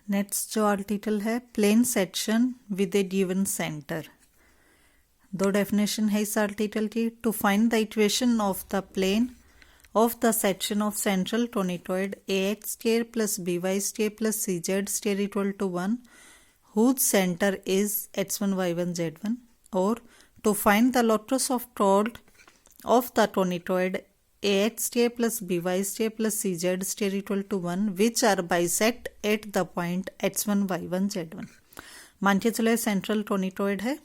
Next जो article है plane section with a given centre. दो डेफिनेशन है इस आर्टिकल की। To find the equation of the plane of the section of central toroidal ax square plus by square plus cz square equal to 1 whose center is x1 y1 z1, or to find the locus of chord of the toroid ax square plus by square plus cz square equal to 1 which are bisect at the point x1 y1 z1। मान के चलो central टोनिटॉइड है,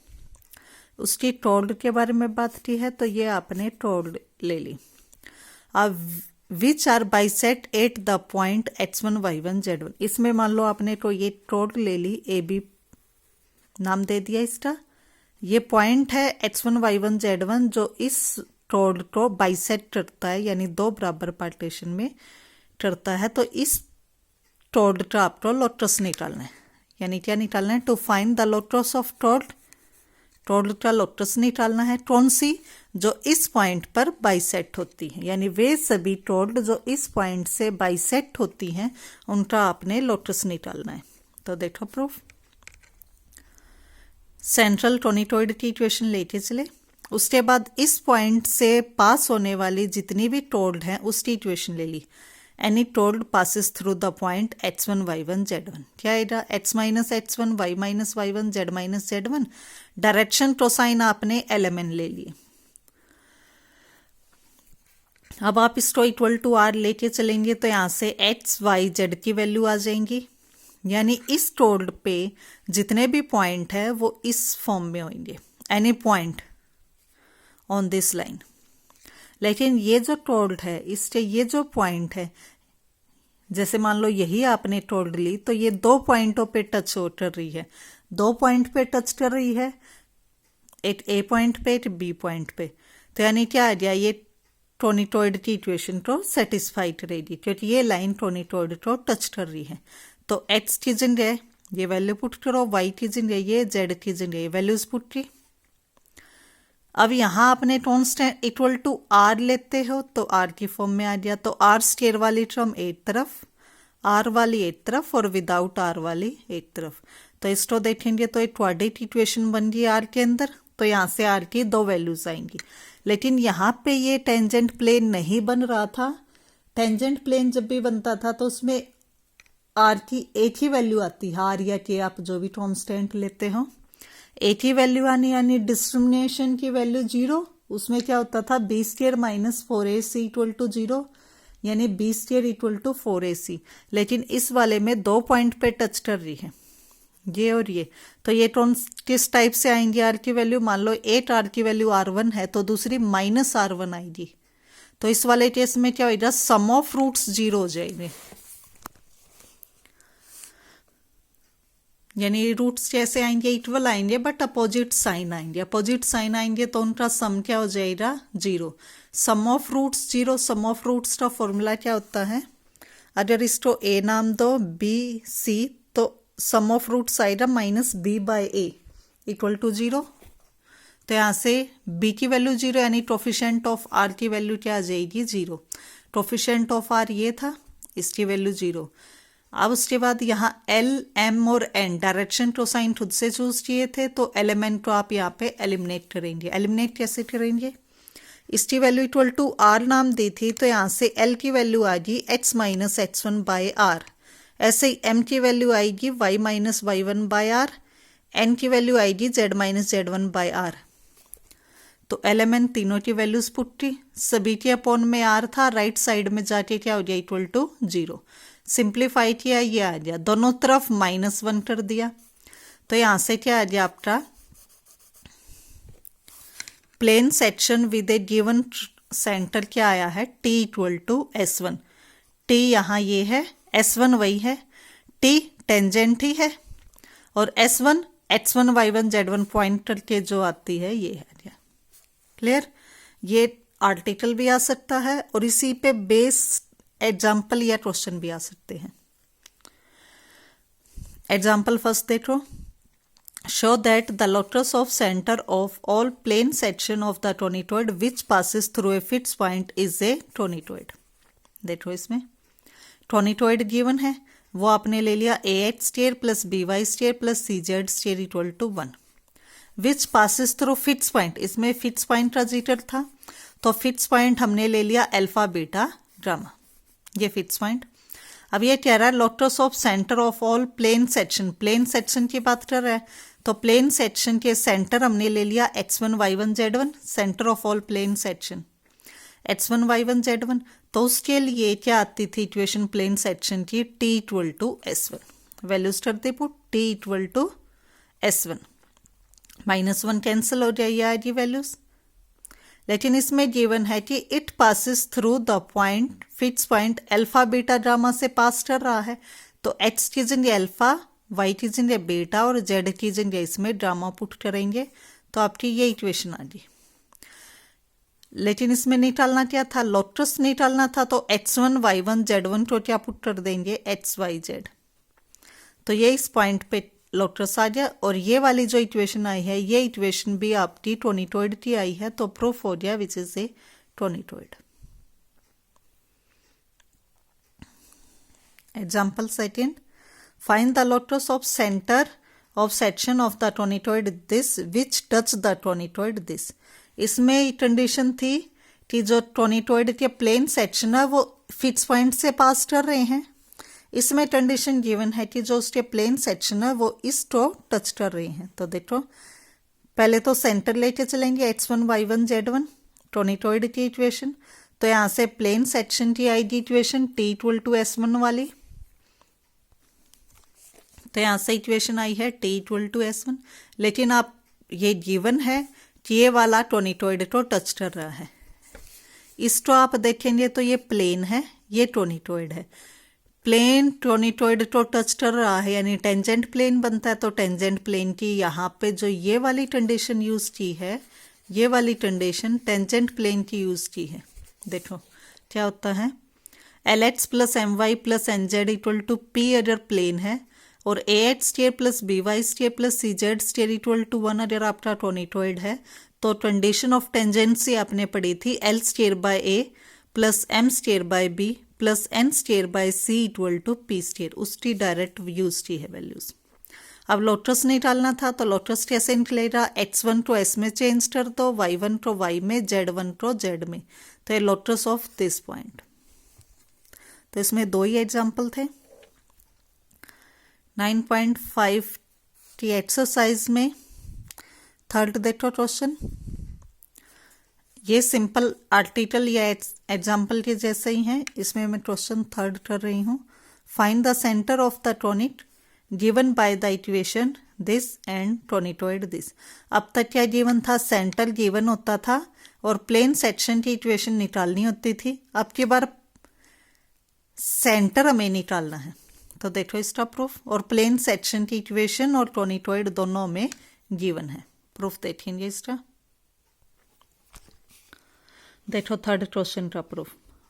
उसकी टोर्ड के बारे में बात की है, तो ये आपने टोर्ड ले ली। अब which are bisect at the point x1 y1 z1, इसमें मान लो आपने तो ये टोर्ड ले ली, ए बी नाम दे दिया इसका। ये पॉइंट है x1 y1 z1 जो इस टोर्ड को बाइसेक्ट करता है, यानी दो बराबर पार्टीशन में करता है। तो इस टोर्ड का आपको लोटस निकालना है, यानी क्या निकालना है? To find the locus of chord, chord का लोटस निकालना है। कौन सी? जो इस पॉइंट पर बाइसेक्ट होती है, यानी वे सभी टोर्ड जो इस पॉइंट से बाइसेक्ट होती हैं उनका आपने लोटस निकालना है। तो देखो प्रूफ, सेंट्रल टोनिटॉइड की इक्वेशन लेके चले, उसके बाद इस पॉइंट से पास होने वाली जितनी भी टोर्ड हैं उसकी इक्वेशन ले ली। Any chord passes through the point x1 y1 z1, क्या आएगा? x minus h1 y minus y1 z minus z1। Direction cosine आपने एलएमएन ले लिए। अब आप इसको इक्वल टू आर लेके चलेंगे तो यहाँ से x y z की वैल्यू आ जाएंगी, यानी इस टोर्ड पे जितने भी पॉइंट है वो इस फॉर्म में होंगे, any point on this line. लेकिन ये जो टोर्ड है इसके ये जो पॉइंट है, जैसे मान लो यही आपने टोर्ड ली तो ये दो पॉइंटों पे टच कर रही है, दो पॉइंट पे टच कर रही है, एक ए पॉइंट पे एक बी पॉइंट पे। तो यानी क्या आ गया? ये टोनिटॉइड की इक्वेशन को सेटिस्फाई करेगी क्योंकि ये लाइन टोनिटॉइड को टच कर रही है। तो एक्स की जगह ये वैल्यू पुट करो, वाई की जगह ये, जेड की जगह ये वैल्यूज पुट की। अब यहाँ आपने कॉन्स्टेंट इक्वल टू आर लेते हो तो आर की फॉर्म में आ गया। तो आर स्क्वायर वाली टर्म एक तरफ, आर वाली एक तरफ और विदाउट आर वाली एक तरफ। तो इसको देखेंगे तो एक क्वाड्रेटिक इक्वेशन बन गई आर के अंदर। तो यहाँ से आर की दो वैल्यूज आएंगी, लेकिन यहाँ पे ये टेंजेंट प्लेन नहीं बन रहा था। टेंजेंट प्लेन जब भी बनता था तो उसमें आर की एक ही वैल्यू आती है, आर या के आप जो भी कॉन्स्टेंट लेते हो एक ही वैल्यू आनी, यानी डिस्क्रिमिनेशन की वैल्यू 0। उसमें क्या होता था? B square minus 4ac equal to 0, यानी B square equal to 4ac। लेकिन इस वाले में दो पॉइंट पे टच कर रही है, ये और ये। तो ये किस टाइप से आएंगी आर की वैल्यू? मान लो एक आर की वैल्यू R1 है तो दूसरी माइनस R1 आएगी। तो इस वाले केस में क्या होगा? सम ऑफ रूट्स 0 हो जाएंगे, यानी रूट्स कैसे आएंगे? इक्वल आएंगे बट अपोजिट साइन आएंगे। अपोजिट साइन आएंगे तो उनका सम क्या हो जाएगा? 0। Sum of roots 0। Sum of roots का फॉर्मूला क्या होता है? अगर इसको ए नाम दो, बी सी, तो सम ऑफ रूट्स आएगा minus B by A equal to 0। तो यहाँ से बी की वैल्यू 0, यानी कोफिशिएंट ऑफ आर की वैल्यू क्या आ जाएगी? 0। कोफिशिएंट ऑफ आर ये था, इसकी वैल्यू 0। अब उसके बाद यहाँ एल, एम और एन डायरेक्शन कोसाइन खुद से चूज किए थे, तो एलिमेंट को आप यहाँ पे एलिमिनेट करेंगे। एलिमिनेट कैसे करेंगे? इसकी वैल्यू इक्वल टू आर नाम दी थी, तो यहाँ से एल की वैल्यू आएगी x minus x1 by R. ऐसे ही m की वैल्यू आएगी y minus y1 by R, n की वैल्यू आएगी z minus z1 by R. तो एलिमेंट तीनों की वैल्यूज पुट की, सभी के अपॉन में आर था, राइट साइड में जाके क्या हो गया? Equal to 0। सिंप्लीफाई किया, ये आ गया, दोनों तरफ -1 कर दिया। तो यहां से क्या आ गया आपका? Plane section with a given centre क्या आया है? t equal to S1। t यहाँ ये है, S1 वही है, t टेंजेंट ही है, और S1 x1 y1 z1 point करके जो आती है ये है। क्लियर? ये आर्टिकल भी आ सकता है और इसी पे बेस एग्जाम्पल या क्वेश्चन भी आ सकते हैं। एग्जाम्पल फर्स्ट देखो, show that the locus of centre of all plane section of the conicoid which passes through a fix point is a conicoid. देखो इसमें टोनिटॉइड गिवन है, वो आपने ले लिया AH square plus BY square plus CZ square equal to 1 which passes through fixed point. इसमें fixed point ट्रांजिटर था तो फिट्स पॉइंट हमने ले लिया अल्फा बीटा गामा, ये फिट्स पॉइंट। अब ये कह रहा है locus of centre of all plane section की बात कर रहा है तो प्लेन सेक्शन के सेंटर हमने ले लिया x1 y1 z1 centre of all plane section x1 y1 z1। तो उसके लिए क्या आती थी इक्वेशन प्लेन सेक्शन की t equal to s1, values करते put t equal to s1, -1 cancel हो जाएगी आज ये वैल्यूज। लेकिन इसमें गिवन है कि it passes through the point fix point alpha beta gamma से पास कर रहा है तो x की जगह अल्फा, y की जगह बीटा और z की जगह इसमें गामा पुट करेंगे तो आपकी ये इक्वेशन आ गई। लेकिन इसमें निकालना क्या था, लोटस निकालना था तो x1 y1 z1 को क्या पुट कर देंगे x y z, तो ये इस पॉइंट पे लोटस आ गया। और ये वाली जो इक्वेशन आई है ये इक्वेशन भी आपकी टोनिटोइड की आई है तो प्रूफ हो गया which is a conicoid. Example second, find the locus of centre of section of the conicoid this which touch the conicoid this. इसमें कंडीशन थी कि जो टोनिटोइड के प्लेन सेक्शन है वो फिक्स पॉइंट से पास कर रहे हैं। इसमें कंडीशन गिवन है कि जो उसके प्लेन सेक्शन है वो इसको टच कर रहे हैं। तो देखो पहले तो सेंटर लेके चलेंगे x1 y1 z1 टोनिटोइड की इक्वेशन, तो यहाँ से प्लेन सेक्शन की आएगी equation t equal to s1 वाली, तो यहाँ से इक्वेशन आई है t इक्वल टू s1। लेकिन आप ये गिवन है कि ये वाला टोनिटोइड को टच कर रहा है। इसको आप देखेंगे तो ये प्लेन है, ये टोनिटोइड है। प्लेन टोनिटोइड को टच कर रहा है यानी टेंजेंट प्लेन बनता है, तो टेंजेंट प्लेन की यहाँ पे जो ये वाली कंडीशन यूज की है, ये वाली कंडीशन टेंजेंट प्लेन की यूज की है। देखो क्या होता है, LH plus MY plus NZ equal to P अगर प्लेन है और AH square plus BY square plus CZ square equal to 1 अगर आपका टोनिटोइड है तो कंडीशन ऑफ टेंजेंसी आपने पढ़ी थी L square by A plus M square by B plus N square by C equal to P square, उसकी direct use की है वैल्यूज। अब लोटस निकालना था तो लोटस कैसे निकलेगा, x1 को s में चेंज कर दो, y1 को y में, z1 को z में, तो ये लोटस ऑफ दिस पॉइंट। तो इसमें दो ही एग्जाम्पल थे। 9.5 की एक्सरसाइज में थर्ड देखो क्वेश्चन, ये सिंपल आर्टिकल या एग्जाम्पल के जैसे ही है। इसमें मैं क्वेश्चन थर्ड कर रही हूँ। Find the centre of the टोनिट given by the equation this and conicoid this. अब तक क्या गिवन था, सेंटर गिवन होता था और प्लेन सेक्शन की इक्वेशन निकालनी होती थी। अब की बार सेंटर हमें निकालना है, तो देखो इसका प्रूफ। और प्लेन सेक्शन की इक्वेशन और टोनिटोइड दोनों में गिवन है, प्रूफ देखेंगे इसका। देखो थर्ड क्वेश्चन का proof,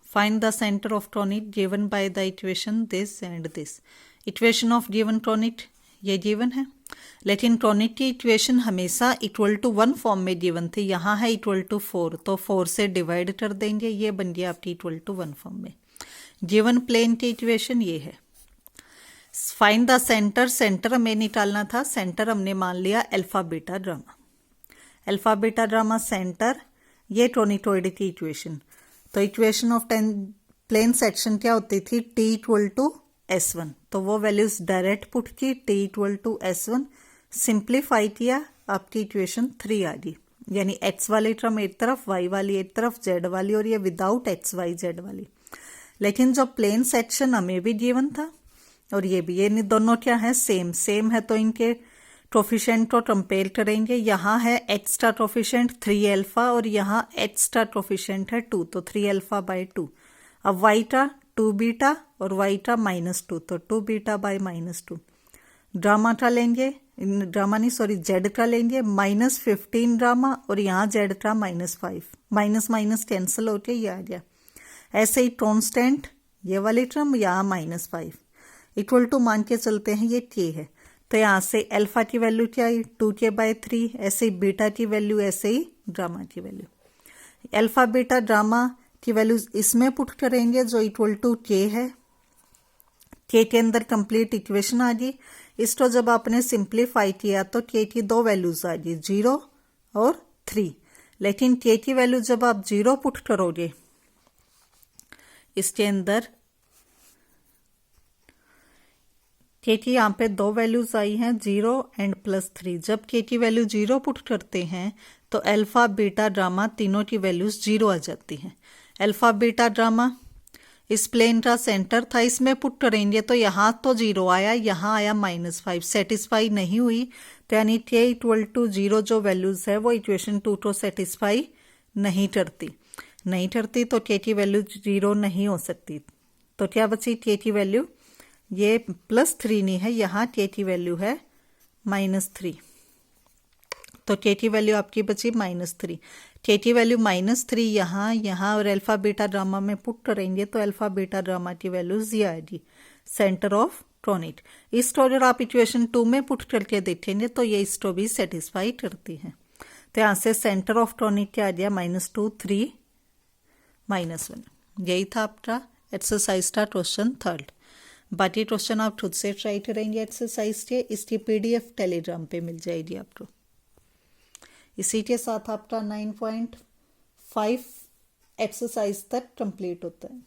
find the centre of टोनिट given by the equation this and this. Equation of given टोनिट ये गिवन है, लेकिन टोनिट की इक्वेशन हमेशा इक्वल टू 1 फॉर्म में गिवन थी। यहाँ है इक्वल टू 4, तो 4 से डिवाइड कर देंगे, ये बन गया आपकी इक्वल टू 1 फॉर्म में। गिवन प्लेन की इक्वेशन ये है। फाइंड द सेंटर, सेंटर हमें निकालना था, सेंटर हमने मान लिया alpha beta gamma. Alpha beta gamma centre, ये टोनिटोइड की इक्वेशन। तो इक्वेशन ऑफ प्लेन सेक्शन क्या होती थी, t इक्वल टू s1, तो वो वैल्यूज डायरेक्ट पुट की, t equal to s1, simplify किया, आपकी इक्वेशन 3 आ गई। यानी x वाली टर्म एक तरफ, y वाली एक तरफ, z वाली, और ये विदाउट x y z वाली। लेकिन जो प्लेन सेक्शन हमें भी गिवन था और ये भी, ये दोनों क्या है, सेम है, तो इनके कोफिशिएंट को कंपेयर करेंगे। यहाँ है x का कोफिशिएंट 3 अल्फा और यहाँ h का कोफिशिएंट है 2, तो 3 अल्फा बाय 2। अब y का 2 बीटा और y का -2, तो 2 बीटा बाय -2। ड्रामा का लेंगे, ड्रामा नहीं सॉरी z का लेंगे, -15 ड्रामा और यहाँ z का -5, माइनस कैंसिल होके ये आ गया। ऐसे ही कॉन्स्टेंट ये वाली टर्म, यहाँ -5 इक्वल टू मान के चलते हैं ये k है, तो यहाँ से अल्फा की वैल्यू क्या आई 2k/3, ऐसे ही बीटा की वैल्यू, ऐसे ही ड्रामा की वैल्यू। अल्फा बीटा ड्रामा की वैल्यू इसमें पुट करेंगे जो इक्वल टू k है। के के अंदर कंप्लीट इक्वेशन आ गई। इसको जब आपने सिंप्लीफाई किया तो के की दो वैल्यूज आ गई, 0 और 3। लेकिन के की वैल्यू जब आप 0 पुट करोगे इसके अंदर, के की यहाँ पे दो वैल्यूज आई हैं 0 एंड +3। जब के की वैल्यू 0 पुट करते हैं तो अल्फा बीटा गामा तीनों की वैल्यूज 0 आ जाती हैं। अल्फा बीटा गामा इस प्लेन का सेंटर था, इसमें पुट करेंगे तो यहाँ तो 0 आया, यहाँ आया -5, सेटिस्फाई नहीं हुई। तो यानी के इक्वल टू 0 जो वैल्यूज है वो इक्वेशन 2 को सेटिस्फाई नहीं करती तो के की वैल्यू 0 नहीं हो सकती। तो क्या बची के की वैल्यू, ये +3 नहीं है, यहाँ के की वैल्यू है -3। तो के की वैल्यू आपकी बची -3। के की वैल्यू -3 यहाँ और अल्फा बीटा गामा में पुट करेंगे तो अल्फा बीटा गामा की वैल्यू ये आएगी, सेंटर ऑफ टोनिट। इसको अगर आप इक्वेशन 2 में पुट करके देखेंगे तो ये इसको भी सेटिस्फाई करती है। तो यहाँ से सेंटर ऑफ टोनिट क्या आ गया, -2 3 -1। यही था आपका एक्सरसाइज का क्वेश्चन 3। बाकी क्वेश्चन आप खुद से ट्राई करेंगे एक्सरसाइज के, इसकी PDF टेलीग्राम पे मिल जाएगी आपको। इसी के साथ आपका 9.5 एक्सरसाइज तक कंप्लीट होता है।